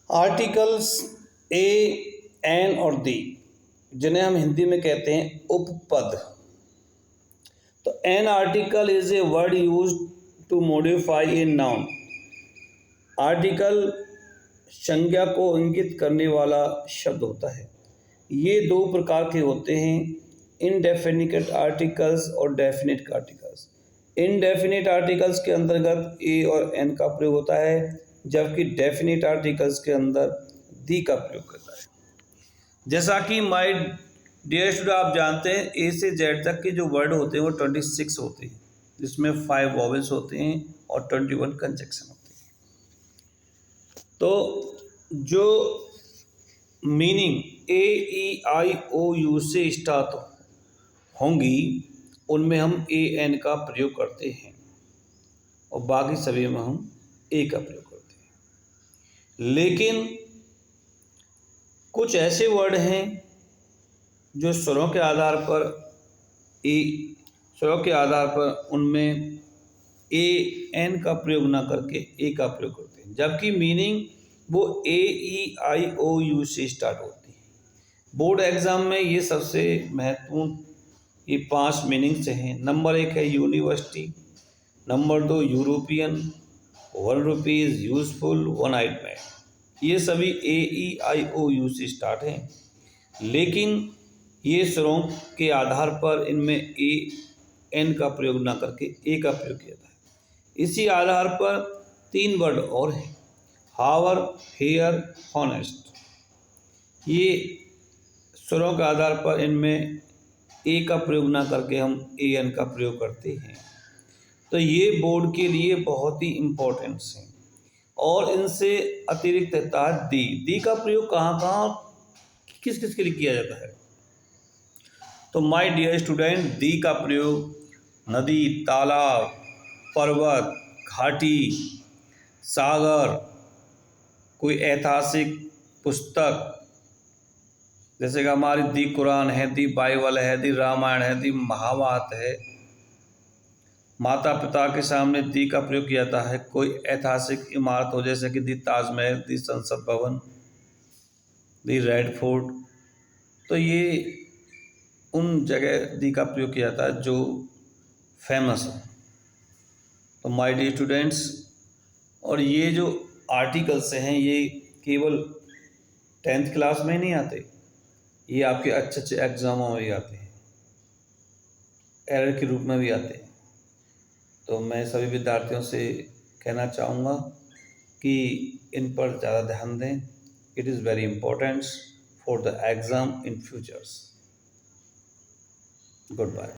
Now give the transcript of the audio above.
Articles a, N और दी, जिन्हें हम हिंदी में कहते हैं उपपद। तो an article is a word use to modify a noun. Article संज्ञा को इंगित करने वाला शब्द होता है। ये दो प्रकार के होते हैं, इनडेफिनिट आर्टिकल्स और डेफिनिट आर्टिकल्स। इनडेफिनिट आर्टिकल्स के अंतर्गत ए और एन का प्रयोग होता है, जबकि डेफिनिट आर्टिकल्स के अंदर दी का प्रयोग करता है। जैसा कि माय डियर स्टूडेंट, आप जानते हैं ए से जेड तक के जो वर्ड होते हैं वो 26 होते हैं, जिसमें 5 वॉवेल्स होते हैं और 21 कंजक्शन होते हैं। तो जो meaning A, E, I, O, U से स्टार्ट होंगी उनमें हम ए, एन का प्रयोग करते हैं और बाकी सभी में हम ए का प्रयोग करते हैं। लेकिन कुछ ऐसे वर्ड हैं जो स्वरों के आधार पर उनमें ए, एन का प्रयोग ना करके ए का प्रयोग करते हैं, जबकि मीनिंग वो ए, ई, आई, ओ, यू से स्टार्ट होती है। बोर्ड एग्ज़ाम में ये सबसे महत्वपूर्ण ये 5 मीनिंग्स हैं। नंबर 1 है university, number 2 European, 1 rupees, useful, 1 eyed man. ये सभी ए, ई, आई, ओ, यू से स्टार्ट हैं, लेकिन ये स्वरों के आधार पर इनमें ए, एन का प्रयोग ना करके ए का प्रयोग किया जाता है। इसी आधार पर 3 वर्ड और हैं, हावर, हेयर, हॉनेस्ट। ये स्वरों के आधार पर इनमें ए का प्रयोग ना करके हम ए, एन का प्रयोग करते हैं। तो ये बोर्ड के लिए बहुत ही इम्पोर्टेंट्स हैं। और इनसे अतिरिक्त था दी का प्रयोग कहाँ किस किस के लिए किया जाता है। तो माय डियर स्टूडेंट, दी का प्रयोग नदी, तालाब, पर्वत, घाटी, सागर, कोई ऐतिहासिक पुस्तक, जैसे कि हमारी दी कुरान है, दी बाइबल है, दी रामायण है, दी महाभारत है। माता पिता के सामने दी का प्रयोग किया जाता है। कोई ऐतिहासिक इमारत हो, जैसे कि दी ताजमहल, दी संसद भवन, दी रेड फोर्ट, तो ये उन जगह दी का प्रयोग किया जाता है जो फेमस है। तो माय डियर स्टूडेंट्स, और ये जो आर्टिकल्स हैं ये केवल 10th क्लास में नहीं आते, ये आपके अच्छे एग्जामों में भी आते हैं, एरर के रूप में भी आते हैं। तो मैं सभी विद्यार्थियों से कहना चाहूँगा कि इन पर ज़्यादा ध्यान दें। It is very important for the exam in futures. Good bye.